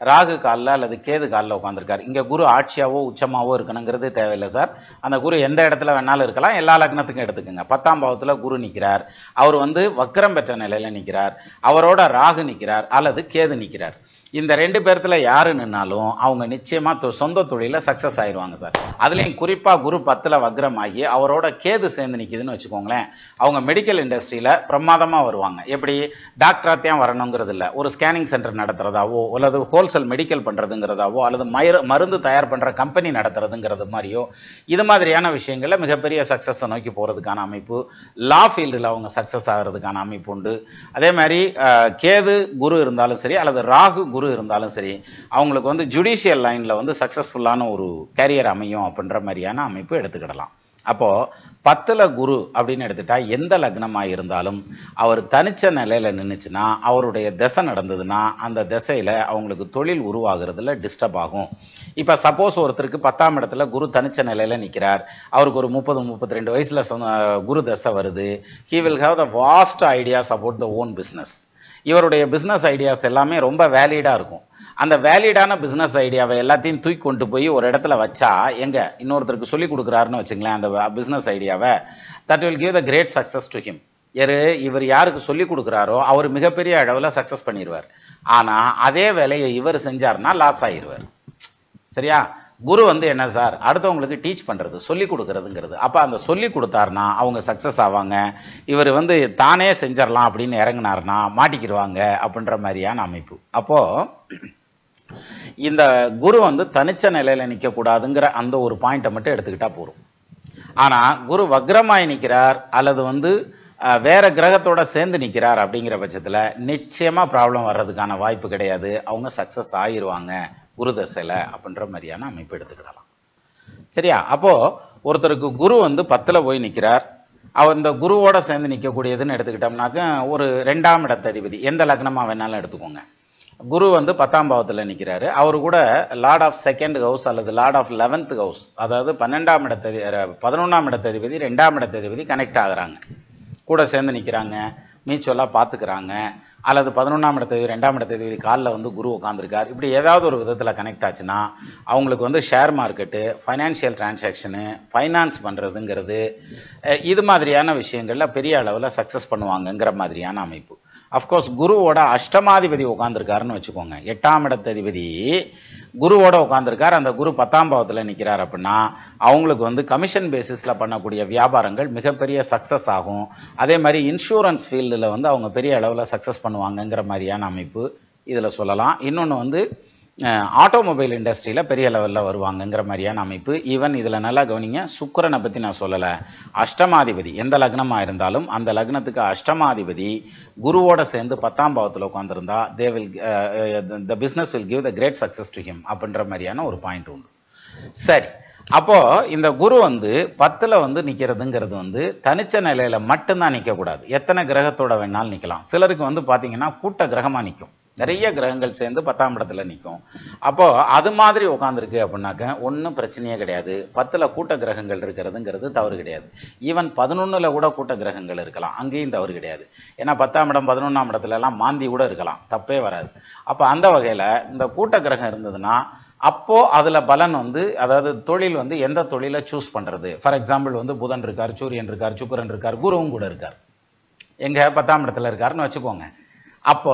ராகு காலில் அல்லது கேது காலில் உட்காந்துருக்கார். இங்க குரு ஆட்சியாவோ உச்சமாவோ இருக்கணுங்கிறது தேவையில்லை சார், அந்த குரு எந்த இடத்துல வேணாலும் இருக்கலாம், எல்லா லக்னத்துக்கும் எடுத்துக்கோங்க. 10ஆம் பாவத்துல குரு நிற்கிறார், அவர் வந்து வக்ரம் பெற்ற நிலையில நிற்கிறார், அவரோட ராகு நிற்கிறார் அல்லது கேது நிற்கிறார். இந்த 2 பேர்த்துல யாரு நின்னாலும் அவங்க நிச்சயமா சொந்த தொழில சக்சஸ் ஆயிருவாங்க சார். அதுலயும் குறிப்பா குரு 10ல வக்ரமாகி அவரோட கேது சேர்ந்து நிக்குதுன்னு வச்சுக்கோங்களேன், அவங்க மெடிக்கல் இண்டஸ்ட்ரியில பிரமாதமா வருவாங்க. எப்படி டாக்டராத்தையும் வரணுங்கிறது இல்ல, ஒரு ஸ்கேனிங் சென்டர் நடத்துறதாவோ அல்லது ஹோல்சேல் மெடிக்கல் பண்றதுங்கிறதாவோ அல்லது மருந்து தயார் பண்ற கம்பெனி நடத்துறதுங்கிறது மாதிரியோ இது மாதிரியான விஷயங்கள்ல மிகப்பெரிய சக்சஸ் நோக்கி போறதுக்கான அமைப்பு, லா ஃபீல்டில் அவங்க சக்சஸ் ஆகிறதுக்கான அமைப்பு உண்டு. அதே மாதிரி கேது குரு இருந்தாலும் சரி அல்லது ராகு குரு இருந்தாலும் சரி அவங்களுக்கு வந்து ஜுடிஷியல் லைன்ல வந்து சக்சஸ்ஃபுல்லான ஒரு கேரியர் அமையும் அப்படின்ற மாதிரியான அமைப்பு எடுத்துக்கிடலாம். அப்போ 10ல குரு அப்படின்னு எடுத்துட்டா எந்த லக்னமா இருந்தாலும் அவர் தனிச்ச நிலையில நின்னுச்சுன்னா அவருடைய திசை நடந்ததுன்னா அந்த திசையில அவங்களுக்கு தொழில் உருவாகிறதுல டிஸ்டர்ப் ஆகும். இப்ப சப்போஸ் ஒருத்தருக்கு 10ஆம் இடத்துல குரு தனிச்ச நிலையில நிக்கிறார், அவருக்கு ஒரு 30-32 வயசுல குரு தசை வருது. he will have the vast ideas about the own business. இவருடைய பிசினஸ் ஐடியாஸ் எல்லாமே ரொம்ப வேலிடா இருக்கும். அந்த வேலிடான பிசினஸ் ஐடியாவை எல்லாத்தையும் தூக்கி கொண்டு போய் ஒரு இடத்துல வச்சா எங்க இன்னொருத்தருக்கு சொல்லி கொடுக்குறாருன்னு வச்சுங்களேன் அந்த பிசினஸ் ஐடியாவை, that will give the great success to him. இவர் யாருக்கு சொல்லி கொடுக்குறாரோ அவர் மிகப்பெரிய அளவில் சக்சஸ் பண்ணிடுவார். ஆனா அதே வேலையை இவர் செஞ்சார்னா லாஸ் ஆயிடுவார். சரியா? குரு வந்து என்ன சார், அடுத்தவங்களுக்கு டீச் பண்றது, சொல்லி கொடுக்கறதுங்கிறது. அப்ப அந்த சொல்லி கொடுத்தாருன்னா அவங்க சக்சஸ் ஆவாங்க. இவர் வந்து தானே செஞ்சிடலாம் அப்படின்னு இறங்கினார்னா மாட்டிக்கிடுவாங்க அப்படின்ற மாதிரியான அமைப்பு. அப்போ இந்த குரு வந்து தனிச்ச நிலையில நிக்க கூடாதுங்கிற அந்த ஒரு பாயிண்ட்டை மட்டும் எடுத்துக்கிட்டா போறோம். ஆனா குரு வக்ரமாய் நிக்கிறார் அல்லது வந்து வேற கிரகத்தோட சேர்ந்து நிக்கிறார் அப்படிங்கிற பட்சத்துல நிச்சயமா ப்ராப்ளம் வர்றதுக்கான வாய்ப்பு கிடையாது. அவங்க சக்சஸ் ஆயிருவாங்க குரு தசையில அப்படின்ற மாதிரியான அமைப்பு எடுத்துக்கிடலாம். சரியா? அப்போ ஒருத்தருக்கு குரு வந்து 10ல போய் நிக்கிறார், அவர் இந்த குருவோட சேர்ந்து நிக்கக்கூடியதுன்னு எடுத்துக்கிட்டோம்னாக்க ஒரு 2ஆம் இடத்ததிபதி எந்த லக்னமா வேணாலும் எடுத்துக்கோங்க. குரு வந்து 10ஆம் பாவத்துல நிக்கிறாரு, அவரு கூட லார்ட் ஆஃப் செகண்ட் ஹவுஸ் அல்லது லார்ட் ஆஃப் 11th ஹவுஸ், அதாவது 11ஆம் இடத்ததிபதி 2ஆம் இடத்ததிபதி கனெக்ட் ஆகுறாங்க, கூட சேர்ந்து நிக்கிறாங்க, மியூச்சுவலா பாத்துக்கிறாங்க. அல்லது 11ஆம் இடத்ததிபதி 2ஆம் இடத்ததிபதி காலில் வந்து குரு உட்காந்துருக்கார். இப்படி ஏதாவது ஒரு விதத்துல கனெக்ட் ஆச்சுன்னா அவங்களுக்கு வந்து share market, financial transaction, finance பண்றதுங்கிறது இது மாதிரியான விஷயங்கள்ல பெரிய அளவுல சக்சஸ் பண்ணுவாங்கங்கிற மாதிரியான அமைப்பு. அப்கோர்ஸ் குருவோட அஷ்டமாதிபதி உட்காந்துருக்காருன்னு வச்சுக்கோங்க, 8ஆம் இடத்ததிபதி குருவோட உட்காந்துருக்கார், அந்த குரு 10ஆம் பாவத்துல நிக்கிறார் அப்படின்னா அவங்களுக்கு வந்து கமிஷன் பேசிஸ்ல பண்ணக்கூடிய வியாபாரங்கள் மிகப்பெரிய சக்சஸ் ஆகும். அதே மாதிரி இன்சூரன்ஸ் ஃபீல்டுல வந்து அவங்க பெரிய அளவுல சக்சஸ் பண்ணுவாங்கங்கிற மாதிரியான அமைப்பு இதுல சொல்லலாம். இன்னொன்னு வந்து ஆட்டோமொபைல் இண்டஸ்ட்ரியில பெரிய லெவல்ல வருவாங்கங்கிற மாதிரியான அமைப்பு. ஈவன் இதுல நல்லா கவனிங்க, சுக்கிரனை பத்தி நான் சொல்லல, அஷ்டமாதிபதி எந்த லக்னமா இருந்தாலும் அந்த லக்னத்துக்கு அஷ்டமாதிபதி குருவோட சேர்ந்து 10ஆம் பாவத்துல உட்கார்ந்திருந்தா the business will give the great success to him அப்படின்ற மாதிரியான ஒரு பாயிண்ட் உண்டு. சரி, அப்போ இந்த குரு வந்து 10ல வந்து நிக்கிறதுங்கிறது வந்து தனிச்ச நிலையில மட்டும்தான் நிக்க கூடாது, எத்தனை கிரகத்தோட வேணாலும் நிக்கலாம். சிலருக்கு வந்து பாத்தீங்கன்னா கூட்ட கிரகமா நிக்கும், நிறைய கிரகங்கள் சேர்ந்து 10ஆம் இடத்துல நிற்கும். அப்போ அது மாதிரி உட்காந்துருக்கு அப்படின்னாக்க ஒன்றும் பிரச்சனையே கிடையாது. 10ல கூட்ட கிரகங்கள் இருக்கிறதுங்கிறது தவறு கிடையாது. ஈவன் 11ல கூட கூட்ட கிரகங்கள் இருக்கலாம், அங்கேயும் தவறு கிடையாது. ஏன்னா 10ஆம் இடம் 11ஆம் இடத்துல எல்லாம் மாந்தி கூட இருக்கலாம், தப்பே வராது. அப்போ அந்த வகையில இந்த கூட்ட கிரகம் இருந்ததுன்னா அப்போ அதுல பலன் வந்து, அதாவது தொழில் வந்து எந்த தொழிலை சூஸ் பண்றது. ஃபார் எக்ஸாம்பிள் வந்து புதன் இருக்கார், சூரியன் இருக்கார், சுக்கிரன் இருக்கார், குருவும் கூட இருக்கார், எங்க 10ஆம் இடத்துல இருக்காருன்னு வச்சுக்கோங்க. அப்போ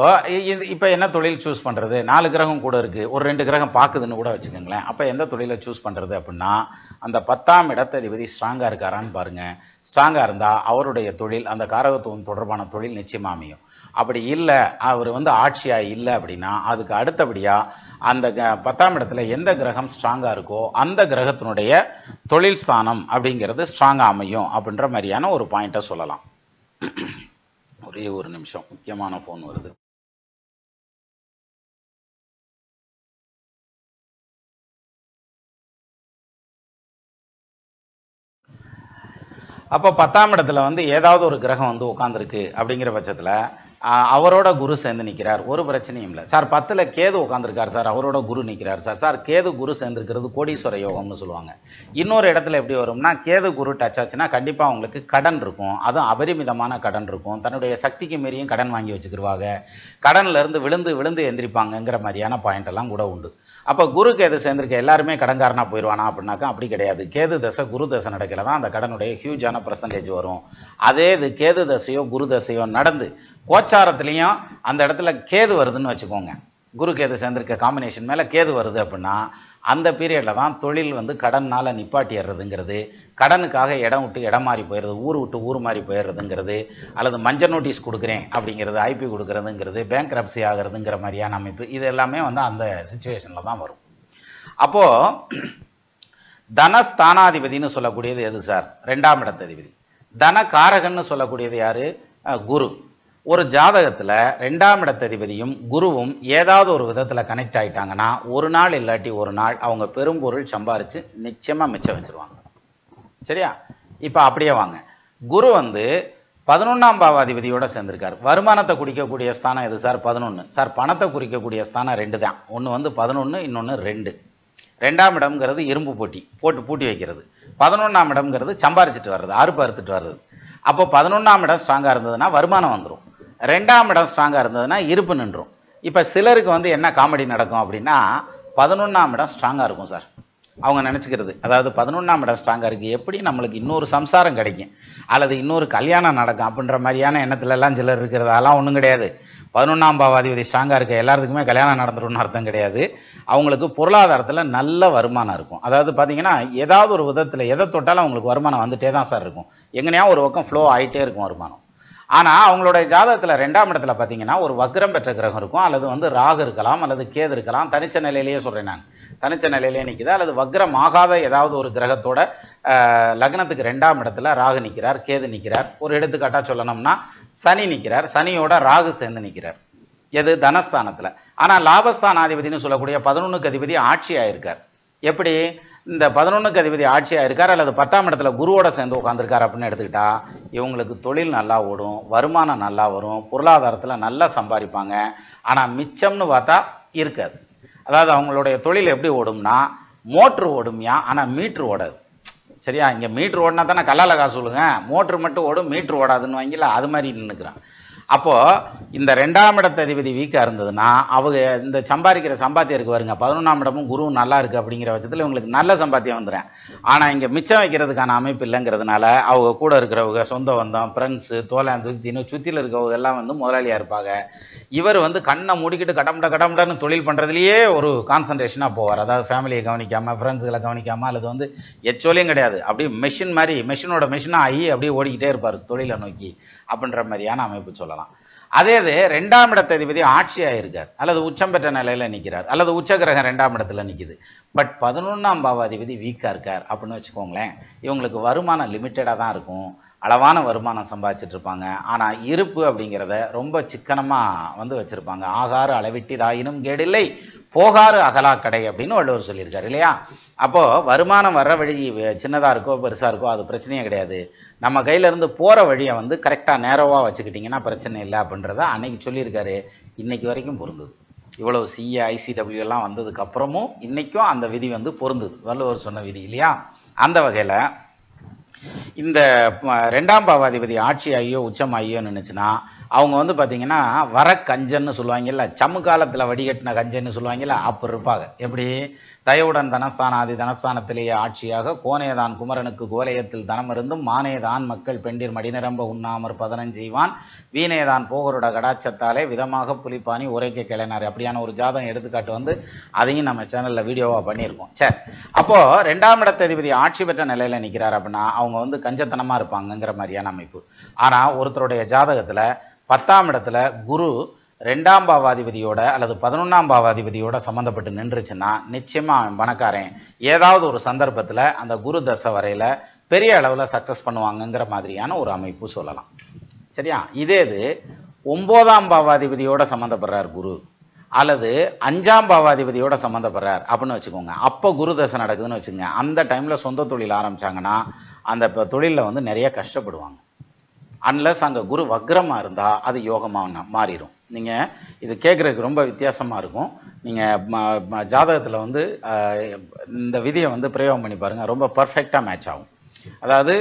இப்ப என்ன தொழில் சூஸ் பண்றது? 4 கிரகம் கூட இருக்கு, ஒரு 2 கிரகம் பாக்குதுன்னு கூட வச்சுக்கோங்களேன். அப்ப எந்த தொழிலை சூஸ் பண்றது அப்படின்னா அந்த 10ஆம் இடத்ததிபதி ஸ்ட்ராங்கா இருக்காரான்னு பாருங்க. ஸ்ட்ராங்கா இருந்தா அவருடைய தொழில், அந்த காரகத்துவம் தொடர்பான தொழில் நிச்சயமா அமையும். அப்படி இல்லை, அவர் வந்து ஆட்சியா இல்லை அப்படின்னா அதுக்கு அடுத்தபடியா அந்த 10ஆம் இடத்துல எந்த கிரகம் ஸ்ட்ராங்கா இருக்கோ அந்த கிரகத்தினுடைய தொழில் ஸ்தானம் அப்படிங்கிறது ஸ்ட்ராங்கா அமையும் அப்படின்ற மாதிரியான ஒரு பாயிண்ட சொல்லலாம். ஒரே ஒரு நிமிஷம், முக்கியமான போன் வருது. அப்ப 10ஆம் இடத்துல வந்து ஏதாவது ஒரு கிரகம் வந்து உட்கார்ந்துருக்கு அப்படிங்கிற பட்சத்துல அவரோட குரு சேர்ந்து நிற்கிறார், ஒரு பிரச்சனையும் இல்லை. சார் 10ல கேது உட்காந்துருக்கார் சார், அவரோட குரு நிற்கிறார் சார். சார் கேது குரு சேர்ந்துருக்கிறது கோடீஸ்வர யோகம்னு சொல்லுவாங்க. இன்னொரு இடத்துல எப்படி வரும்னா கேது குரு டச் ஆச்சுன்னா கண்டிப்பா அவங்களுக்கு கடன் இருக்கும், அதுவும் அபரிமிதமான கடன் இருக்கும். தன்னுடைய சக்திக்கு மீறியும் கடன் வாங்கி வச்சுக்கிடுவாங்க, கடன்ல இருந்து விழுந்து விழுந்து எந்திரிப்பாங்கங்கிற மாதிரியான பாயிண்ட் எல்லாம் கூட உண்டு. அப்ப குரு கேது சேர்ந்திருக்க எல்லாருமே கடன்காரனா போயிடுவானா அப்படின்னாக்கா அப்படி கிடையாது. கேது தசை குரு தசை நடக்கல தான் அந்த கடனுடைய ஹியூஜான பெர்சன்டேஜ் வரும். அதே இது கேது தசையோ குரு தசையோ நடந்து கோச்சாரத்திலையும் அந்த இடத்துல கேது வருதுன்னு வச்சுக்கோங்க, குரு கேது சேர்ந்திருக்க காம்பினேஷன் மேலே கேது வருது அப்படின்னா அந்த பீரியடில் தான் தொழில் வந்து கடனால் நிப்பாட்டிடுறதுங்கிறது, கடனுக்காக இடம் விட்டு இடம் மாறி போயிடுறது, ஊர் விட்டு ஊர் மாறி போயிடுறதுங்கிறது, அல்லது மஞ்சள் நோட்டீஸ் கொடுக்குறேன் அப்படிங்கிறது, ஐபி கொடுக்குறதுங்கிறது, பேங்க்ரப்சி ஆகிறதுங்கிற மாதிரியான அமைப்பு, இது எல்லாமே வந்து அந்த சுச்சுவேஷனில் தான் வரும். அப்போது தனஸ்தானாதிபதினு சொல்லக்கூடியது எது சார்? 2ஆம் இடத்ததிபதி. தனகாரகன்னு சொல்லக்கூடியது யாரு? குரு. ஒரு ஜாதகத்தில் 2ஆம் இடத்ததிபதியும் குருவும் ஏதாவது ஒரு விதத்தில் கனெக்ட் ஆகிட்டாங்கன்னா ஒரு நாள் இல்லாட்டி ஒரு நாள் அவங்க பெரும்பொருள் சம்பாரித்து நிச்சயமாக மிச்சம் வச்சுருவாங்க. சரியா? இப்போ அப்படியே வாங்க. குரு வந்து 11ஆம் பாவாதிபதியோட சேர்ந்திருக்கார். வருமானத்தை குறிக்கக்கூடிய ஸ்தானம் எது சார்? 11. சார் பணத்தை குறிக்கக்கூடிய ஸ்தானம் 2 தான். ஒன்று வந்து 11, இன்னொன்று 2. 2ஆம் இடம்ங்கிறது இரும்பு போட்டு பூட்டி வைக்கிறது. 11ஆம் இடம்ங்கிறது சம்பாரிச்சிட்டு வர்றது, அறுப்பு அறுத்துட்டு வர்றது. அப்போ 11ஆம் இடம் ஸ்ட்ராங்காக இருந்ததுன்னா வருமானம் வந்துடும். 2ஆம் இடம் ஸ்ட்ராங்காக இருந்ததுன்னா இருப்பு நின்றும். இப்போ சிலருக்கு வந்து என்ன காமெடி நடக்கும் அப்படின்னா 11ஆம் இடம் ஸ்ட்ராங்காக இருக்கும் சார். அவங்க நினச்சிக்கிறது, அதாவது 11ஆம் இடம் ஸ்ட்ராங்காக இருக்குது, எப்படி நம்மளுக்கு இன்னொரு சம்சாரம் கிடைக்கும் அல்லது இன்னொரு கல்யாணம் நடக்கும் அப்படின்ற மாதிரியான எண்ணத்துலலாம் சிலர் இருக்கிறது. அதெல்லாம் ஒன்றும் கிடையாது. 11ஆம் பாவாதிபதி ஸ்ட்ராங்காக இருக்க எல்லாத்துக்குமே கல்யாணம் நடந்துரும்னு அர்த்தம் கிடையாது. அவங்களுக்கு பொருளாதாரத்தில் நல்ல வருமானம் இருக்கும். அதாவது பார்த்தீங்கன்னா ஏதாவது ஒரு விதத்தில் எதை தொட்டாலும் அவங்களுக்கு வருமானம் வந்துட்டே தான் சார் இருக்கும். எங்கனையா ஒரு பக்கம் ஃப்ளோ ஆகிட்டே இருக்கும் வருமானம். ஆனால் அவங்களுடைய ஜாதகத்தில் 2ஆம் இடத்துல பார்த்தீங்கன்னா ஒரு வக்ரம் பெற்ற கிரகம் இருக்கும், அல்லது வந்து ராகு இருக்கலாம், அல்லது கேது இருக்கலாம். தனிச்ச நிலையிலேயே சொல்கிறேன் நான், தனிச்ச நிலையிலே நிற்குது, அல்லது வக்ரம் ஆகாத ஏதாவது ஒரு கிரகத்தோட லக்னத்துக்கு 2ஆம் இடத்துல ராகு நிற்கிறார், கேது நிற்கிறார். ஒரு எடுத்துக்காட்டாக சொல்லணும்னா சனி நிற்கிறார், சனியோட ராகு சேர்ந்து நிற்கிறார். எது? தனஸ்தானத்தில். ஆனால் லாபஸ்தானாதிபதினு சொல்லக்கூடிய 11க்கு அதிபதி ஆட்சி ஆயிருக்கார். எப்படி? இந்த 11க்கு அதிபதி ஆட்சியாக இருக்கார் அல்லது 10ஆம் இடத்துல குருவோட சேர்ந்து உட்காந்துருக்கார் அப்படின்னு எடுத்துக்கிட்டா இவங்களுக்கு தொழில் நல்லா ஓடும், வருமானம் நல்லா வரும், பொருளாதாரத்தில் நல்லா சம்பாதிப்பாங்க. ஆனால் மிச்சம்னு பார்த்தா இருக்காது. அதாவது அவங்களுடைய தொழில் எப்படி ஓடும்னா மோட்ரு ஓடுமையா, ஆனால் மீட்ரு ஓடாது. சரியா? இங்கே மீட்ரு ஓடினா தானே கல்லால காசு சொல்லுங்க, மோட்ரு மட்டும் ஓடும் மீட்ரு ஓடாதுன்னு வாங்கில அது மாதிரி நின்றுக்கிறான். அப்போ இந்த 2ஆம் இடத்த அதிபதி வீக்கா இருந்ததுன்னா அவங்க இந்த சம்பாதிக்கிற சம்பாத்தியம் இருக்கு பாருங்க, 11ஆம் இடமும் குருவும் நல்லா இருக்கு அப்படிங்கிற பட்சத்தில் இவங்களுக்கு நல்ல சம்பாத்தியம் வந்துடும். ஆனா இங்க மிச்சம் வைக்கிறதுக்கான அமைப்பு இல்லைங்கிறதுனால அவங்க கூட இருக்கிறவங்க, சொந்த பந்தம், ஃப்ரெண்ட்ஸு, தோலாந்து சுத்தியில் இருக்கவங்க எல்லாம் வந்து முதலாளியா இருப்பாங்க. இவர் வந்து கண்ணை மூடிக்கிட்டு கடமுடன்னு தொழில் பண்றதுலயே ஒரு கான்சன்ட்ரேஷனா போவார். அதாவது ஃபேமிலியை கவனிக்காம, ஃப்ரெண்ட்ஸுகளை கவனிக்காம, அல்லது வந்து எச்சோலையும் கிடையாது, அப்படியே மெஷின் மாதிரி மெஷினோட மெஷினா ஆகி அப்படியே ஓடிக்கிட்டே இருப்பார் தொழிலை நோக்கி அப்படின்ற மாதிரியான அமைப்பு சொல்லலாம். அதே இது 2ஆம் இடத்ததிபதி ஆட்சியாக இருக்கார், அல்லது உச்சம் பெற்ற நிலையில நிற்கிறார், அல்லது உச்ச கிரகம் 2ஆம் இடத்துல நிற்குது. பட் 11ஆம் பாவாதிபதி வீக்கா இருக்கார் அப்படின்னு வச்சுக்கோங்களேன், இவங்களுக்கு வருமானம் லிமிட்டடாக தான் இருக்கும், அளவான வருமானம் சம்பாதிச்சுட்டு இருப்பாங்க. ஆனால் இருப்பு அப்படிங்கிறத ரொம்ப சிக்கனமாக வந்து வச்சிருப்பாங்க. ஆகாறு அளவிட்டிதாயினும் கேடில்லை, போகாறு அகலாக்கடை அப்படின்னு வள்ளுவர் சொல்லியிருக்காரு இல்லையா? அப்போ வருமானம் வர்ற வழி சின்னதாக இருக்கோ பெருசாக இருக்கோ அது பிரச்சனையே கிடையாது. நம்ம கையில இருந்து போற வழியை வந்து கரெக்டாக நேரோவா வச்சுக்கிட்டிங்கன்னா பிரச்சனை இல்லை அப்படின்றத அன்னைக்கு சொல்லியிருக்காரு. இன்னைக்கு வரைக்கும் பொருந்தது. இவ்வளவு சிஏ ICW எல்லாம் வந்ததுக்கு அப்புறமும் இன்னைக்கும் அந்த விதி வந்து பொருந்தது, வள்ளுவர் சொன்ன விதி இல்லையா? அந்த வகையில் இந்த 2ஆம் பாவாதிபதி ஆட்சி ஆகியோ உச்சம் ஆகியோ நினைச்சுன்னா அவங்க வந்து பார்த்தீங்கன்னா வர கஞ்சன்னு சொல்லுவாங்கல்ல, சம்மு காலத்தில் வடிகட்டின கஞ்சன்னு சொல்லுவாங்கல்ல, அப்போ இருப்பாங்க. எப்படி? தயவுடன் தனஸ்தானாதி தனஸ்தானத்திலேயே ஆட்சியாக கோனேதான் குமரனுக்கு கோலயத்தில் தனம் இருந்தும் மானேதான் மக்கள் பெண்டிர் மடிநிரம்ப உண்ணாமற் 15 செய்வான் வீணேதான் போகரோட கடாச்சத்தாலே விதமாக புலிப்பானி உரைக்க கிளைனார். அப்படியான ஒரு ஜாதகம் எடுத்துக்காட்டு வந்து அதையும் நம்ம சேனலில் வீடியோவாக பண்ணியிருக்கோம். சரி, அப்போ 2ஆம் இடத்ததிபதி ஆட்சி பெற்ற நிலையில் நிற்கிறார் அப்படின்னா அவங்க வந்து கஞ்சத்தனமாக இருப்பாங்கங்கிற மாதிரியான அமைப்பு. ஆனால் ஒருத்தருடைய ஜாதகத்தில் 10ஆம் இடத்துல குரு 2ஆம் பாவாதிபதியோட அல்லது 11ஆம் பாவாதிபதியோட சம்மந்தப்பட்டு நின்றுச்சுன்னா நிச்சயமா அவன் பணக்காரன். ஏதாவது ஒரு சந்தர்ப்பத்தில் அந்த குரு தசை வரையில பெரிய அளவில் சக்சஸ் பண்ணுவாங்கங்கிற மாதிரியான ஒரு அமைப்பு சொல்லலாம். சரியா? இதே இது 9ஆம் பாவாதிபதியோட சம்மந்தப்படுறார் குரு, அல்லது 5ஆம் பாவாதிபதியோட சம்மந்தப்படுறார் அப்படின்னு வச்சுக்கோங்க. அப்போ குரு தசை நடக்குதுன்னு வச்சுக்கோங்க. அந்த டைம்ல சொந்த தொழில் ஆரம்பிச்சாங்கன்னா அந்த தொழிலில் வந்து நிறைய கஷ்டப்படுவாங்க. அன்லஸ் அங்கே குரு வக்ரமாக இருந்தால் அது யோகமாக மாறிடும். நீங்கள் இது கேட்குறதுக்கு ரொம்ப வித்தியாசமாக இருக்கும். நீங்கள் ஜாதகத்தில் வந்து இந்த விதியை வந்து பிரயோகம் பண்ணி பாருங்கள், ரொம்ப பர்ஃபெக்டாக மேட்ச் ஆகும். அதாவது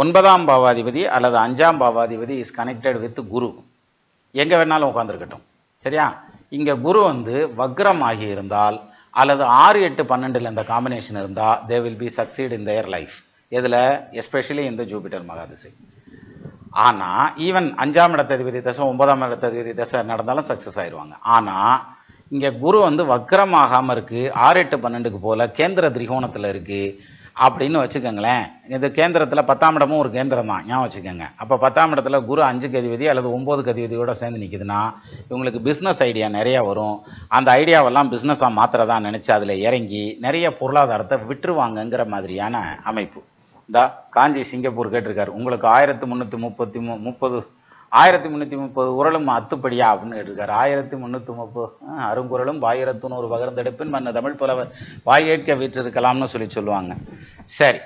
9ஆம் பாவாதிபதி அல்லது 5ஆம் பாவாதிபதி இஸ் கனெக்டட் வித் குரு, எங்கே வேணாலும் உட்காந்துருக்கட்டும். சரியா? இங்கே குரு வந்து வக்ரம் ஆகி இருந்தால் அல்லது 6, 8, 12 இந்த காம்பினேஷன் இருந்தால் they will be succeed in their life. இதில் எஸ்பெஷலி இந்த ஜூபிட்டர் மகாதிசை. ஆனால் ஈவன் 5ஆம் இடத்ததிபதி தசை 9ஆம் இடத்ததிபதி தசை நடந்தாலும் சக்ஸஸ் ஆயிடுவாங்க. ஆனால் இங்க குரு வந்து வக்ரமாகாம இருக்கு, 6 8 12க்கு போல கேந்திர திரிகோணத்துல இருக்கு அப்படின்னு வச்சுக்கோங்களேன். இது கேந்திரத்துல 10ஆம் இடமும் ஒரு கேந்திரம் தான், ஞாபகம் வச்சுக்கோங்க. அப்ப 10ஆம் இடத்துல குரு 5க்கு அதிபதி அல்லது 9க்கு அதிபதியோட சேர்ந்து நிக்குதுன்னா இவங்களுக்கு பிசினஸ் ஐடியா நிறைய வரும். அந்த ஐடியாவெல்லாம் பிசினஸா மாத்திரதா நினைச்சு அதுல இறங்கி நிறைய பொருளாதாரத்தை விட்டுருவாங்கங்கிற மாதிரியான அமைப்பு. இந்த காஞ்சி சிங்கப்பூர் கேட்டிருக்காரு, உங்களுக்கு 1330 உரலும் அத்துப்படியா அப்படின்னு கேட்டிருக்காரு. 1330 அருங்குரலும் 1100 பகர்ந்தெடுப்பின் மன்ன தமிழ் புலவர் வாயேற்க வீற்றிருக்கலாம்னு சொல்லுவாங்க. சரி,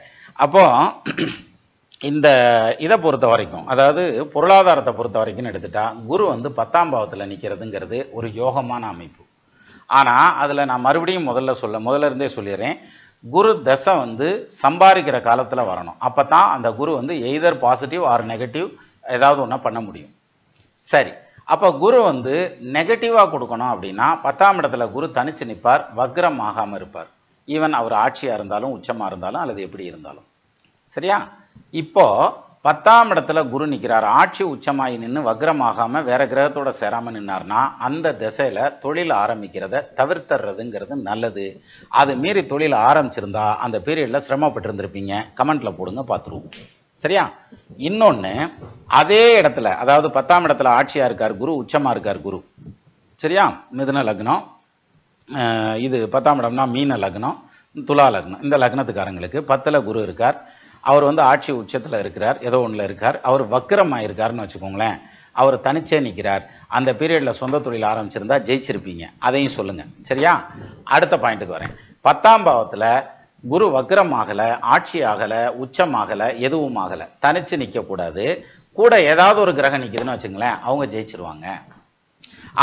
அப்போ இந்த இதை பொறுத்த வரைக்கும், அதாவது பொருளாதாரத்தை பொறுத்த வரைக்கும் எடுத்துட்டா குரு வந்து 10ஆம் பாவத்தில் நிற்கிறதுங்கிறது ஒரு யோகமான அமைப்பு. ஆனா அதுல நான் மறுபடியும் முதல்ல இருந்தே சொல்லிடுறேன், குரு தசை வந்து சம்பாதிக்கிற காலத்துல வரணும். அப்பதான் அந்த குரு வந்து எய்தர் பாசிட்டிவ் ஆர் நெகட்டிவ் ஏதாவது ஒன்றா பண்ண முடியும். சரி, அப்ப குரு வந்து நெகட்டிவா கொடுக்கணும் அப்படின்னா 10ஆம் இடத்துல குரு தனிச்சு நிற்பார், வக்ரம் ஆகாம இருப்பார். ஈவன் அவர் ஆட்சியா இருந்தாலும் உச்சமா இருந்தாலும் அல்லது எப்படி இருந்தாலும். சரியா? இப்போ 10ஆம் இடத்துல குரு நிற்கிறார், ஆட்சி உச்சமாயி நின்று வக்ரம் ஆகாம வேற கிரகத்தோட சேராம நின்னார்னா அந்த திசையில தொழில் ஆரம்பிக்கிறத தவிர்த்துறதுங்கிறது நல்லது. அது மீறி தொழில் ஆரம்பிச்சிருந்தா அந்த பீரியட்ல சிரமப்பட்டு இருந்திருப்பீங்க. கமெண்ட்ல போடுங்க, பார்த்துருவோம். சரியா? இன்னொன்னு, அதே இடத்துல, அதாவது 10ஆம் இடத்துல ஆட்சியா இருக்கார் குரு, உச்சமா இருக்கார் குரு. சரியா? மிதுன லக்னம், இது 10ஆம் இடம்னா மீன லக்னம், துலா லக்னம். இந்த லக்னத்துக்காரங்களுக்கு 10ல குரு இருக்கார். அவர் வந்து ஆட்சி உச்சத்துல இருக்கிறார், ஏதோ ஒண்ணுல இருக்கார். அவர் வக்ரம் ஆயிருக்காருன்னு வச்சுக்கோங்களேன். அவர் தனிச்சே நிற்கிறார். அந்த பீரியட்ல சொந்த தொழில் ஆரம்பிச்சிருந்தா ஜெயிச்சிருப்பீங்க. அதையும் சொல்லுங்க. சரியா? அடுத்த பாயிண்ட்டுக்கு வரேன். 10ஆம் பாவத்துல குரு வக்ரம் ஆகல, ஆட்சி ஆகல, உச்சம் ஆகல, எதுவும் ஆகல, தனிச்சு நிக்க கூடாது. கூட ஏதாவது ஒரு கிரகம் நிக்குதுன்னு வச்சுங்களேன், அவங்க ஜெயிச்சிருவாங்க.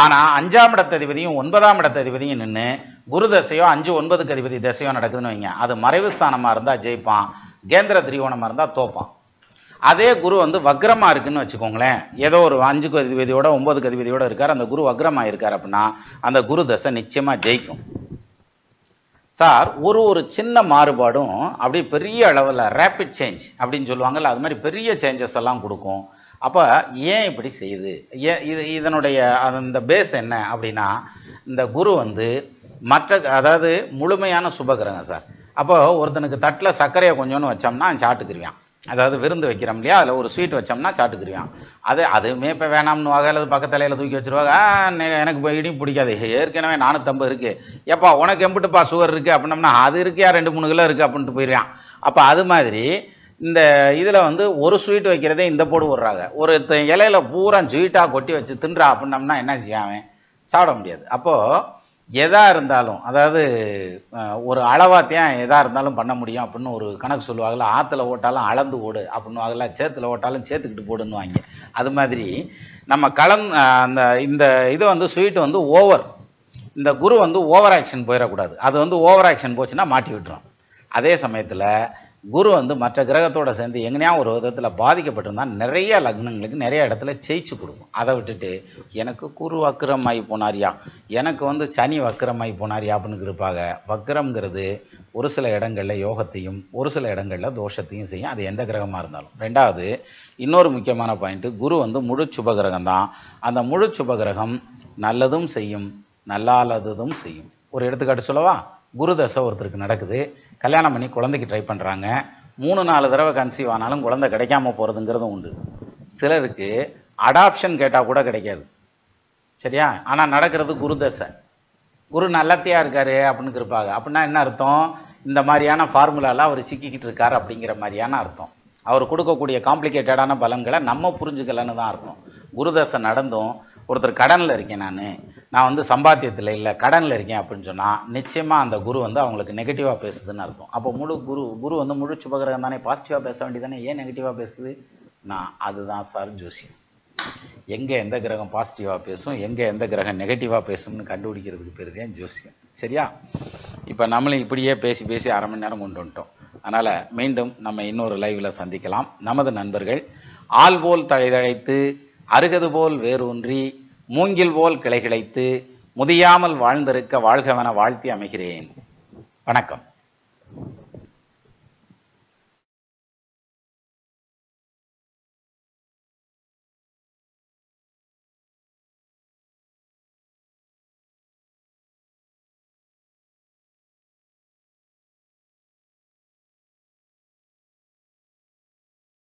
ஆனா 5ஆம் இடத்ததிபதியும் 9ஆம் இடத்ததிபதியும் நின்று குரு தசையோ 5 9க்கு அதிபதி தசையோ நடக்குதுன்னு வைங்க, அது மறைவு ஸ்தானமா இருந்தா ஜெயிப்பான், கேந்திர திரிகோணமா இருந்தா தோப்பான். அதே குரு வந்து வக்ரமா இருக்குன்னு வச்சுக்கோங்களேன், ஏதோ ஒரு 5க்கு அதிபதியோட 9க்கு அதிபதியோட இருக்கார், அந்த குரு வக்ரமா இருக்கார் அப்படின்னா அந்த குரு தசை நிச்சயமா ஜெயிக்கும். சார், ஒரு சின்ன மாறுபாடும் அப்படி பெரிய அளவில் ரேபிட் சேஞ்ச் அப்படின்னு சொல்லுவாங்கல்ல, அது மாதிரி பெரிய சேஞ்சஸ் எல்லாம் கொடுக்கும். அப்போ ஏன் இப்படி செய்யுது? இதனுடைய அந்த பேஸ் என்ன அப்படின்னா, இந்த குரு வந்து அதாவது முழுமையான சுபகிரகம் சார். அப்போ ஒருத்தனுக்கு தட்டில் சர்க்கரையை கொஞ்சோன்னு வச்சோம்னா சாட்டுக்குருவான். அதாவது விருந்து வைக்கிறோம் இல்லையா, அதில் ஒரு ஸ்வீட் வச்சோம்னா சாட்டுக்குருவான். அதுவுமே இப்போ வேணாம்னு வாங்க, அல்லது பக்கத்தலையில் தூக்கி வச்சிருவாங்க. எனக்கு இடியும் பிடிக்காது, ஏற்கனவே 450 இருக்கு, எப்பா உனக்கு எம்பிட்டுப்பா சுகர் இருக்கு அப்படின்னம்னா அது இருக்கியா 2-3 கிலோ இருக்கு அப்படின்ட்டு போயிடுவான். அப்போ அது மாதிரி இந்த இதில் வந்து ஒரு ஸ்வீட் வைக்கிறதே இந்த போடு விடுறாங்க. ஒரு இலையில பூரா ஸ்வீட்டாக கொட்டி வச்சு தின்றா அப்படின்னம்னா என்ன செய்யாம சாப்பிட முடியாது. அப்போது எதா இருந்தாலும், அதாவது ஒரு அளவாத்தையும் எதா இருந்தாலும் பண்ண முடியும் அப்படின்னு ஒரு கணக்கு சொல்லுவாங்கல்ல, ஆற்றுல ஓட்டாலும் அளந்து ஓடு அப்படின்னுவாங்கல்ல, சேத்துல ஓட்டாலும் சேர்த்துக்கிட்டு போடுன்னு வாங்க. அது மாதிரி நம்ம அந்த இந்த இது வந்து ஸ்வீட் வந்து இந்த குரு வந்து ஓவர் ஆக்ஷன் போயிடக்கூடாது. அது வந்து ஓவர் ஆக்ஷன் போச்சுன்னா மாட்டி விட்டுரும். அதே சமயத்தில் குரு வந்து மற்ற கிரகத்தோட சேர்ந்து எங்கனையா ஒரு விதத்தில் பாதிக்கப்பட்டிருந்தா நிறைய லக்னங்களுக்கு நிறைய இடத்துல ஜெயிச்சு கொடுக்கும். அதை விட்டுட்டு எனக்கு குரு வக்கரமாகி போனாரியா, எனக்கு வந்து சனி வக்கரமாகி போனாரியா அப்படின்னு இருப்பாங்க. வக்கரம்ங்கிறது ஒரு சில இடங்களில் யோகத்தையும் ஒரு சில இடங்களில் தோஷத்தையும் செய்யும், அது எந்த கிரகமாக இருந்தாலும். ரெண்டாவது, இன்னொரு முக்கியமான பாயிண்ட், குரு வந்து முழு சுபகிரகம் தான். அந்த முழு சுபகிரகம் நல்லதும் செய்யும் நல்லாததும் செய்யும். ஒரு எடுத்துக்காட்டு சொல்லவா? குரு தசை ஒருத்தருக்கு நடக்குது, கல்யாணம் பண்ணி குழந்தைக்கு ட்ரை பண்ணுறாங்க, 3-4 தடவை கன்சீவ் ஆனாலும் குழந்தை கிடைக்காம போகிறதுங்கிறதும் உண்டு. சிலருக்கு அடாப்ஷன் கேட்டால் கூட கிடைக்காது. சரியா? ஆனால் நடக்கிறது குரு தசை, குரு நல்லத்தையா இருக்காரு அப்படின்னு இருப்பாங்க. அப்படின்னா என்ன அர்த்தம்? இந்த மாதிரியான ஃபார்முலாலாம் அவர் சிக்கிக்கிட்டு இருக்காரு அப்படிங்கிற மாதிரியான அர்த்தம். அவர் கொடுக்கக்கூடிய காம்ப்ளிகேட்டடான பலன்களை நம்ம புரிஞ்சுக்கலன்னு தான் அர்த்தம். குரு தசை நடந்தும் ஒருத்தர் கடனில் இருக்கேன், நான் வந்து சம்பாத்தியத்தில் இல்லை கடனில் இருக்கேன் அப்படின்னு சொன்னால் நிச்சயமாக அந்த குரு வந்து அவங்களுக்கு நெகட்டிவாக பேசுதுன்னு அர்த்தம். அப்போ குரு வந்து முழு சுபகிரகம் தானே, பாசிட்டிவாக பேச வேண்டியதானே, ஏன் நெகட்டிவாக பேசுது? அதுதான் சார் ஜோசியம். எங்கே எந்த கிரகம் பாசிட்டிவாக பேசும், எங்கே எந்த கிரகம் நெகட்டிவாக பேசும்னு கண்டுபிடிக்கிறதுக்கு பேர் தான் ஜோசியம். சரியா? இப்போ நம்மளும் இப்படியே பேசி அரை மணி நேரம் கொண்டு வந்துட்டோம். அதனால் மீண்டும் நம்ம இன்னொரு லைவில் சந்திக்கலாம். நமது நண்பர்கள் ஆள் போல் தழைதழைத்து அருகது போல் வேரூன்றி மூங்கில் போல் கிளை கிளைத்து முதியாமல் வாழ்ந்திருக்க வாழ்கவென வாழ்த்தி அமைகிறேன். வணக்கம்.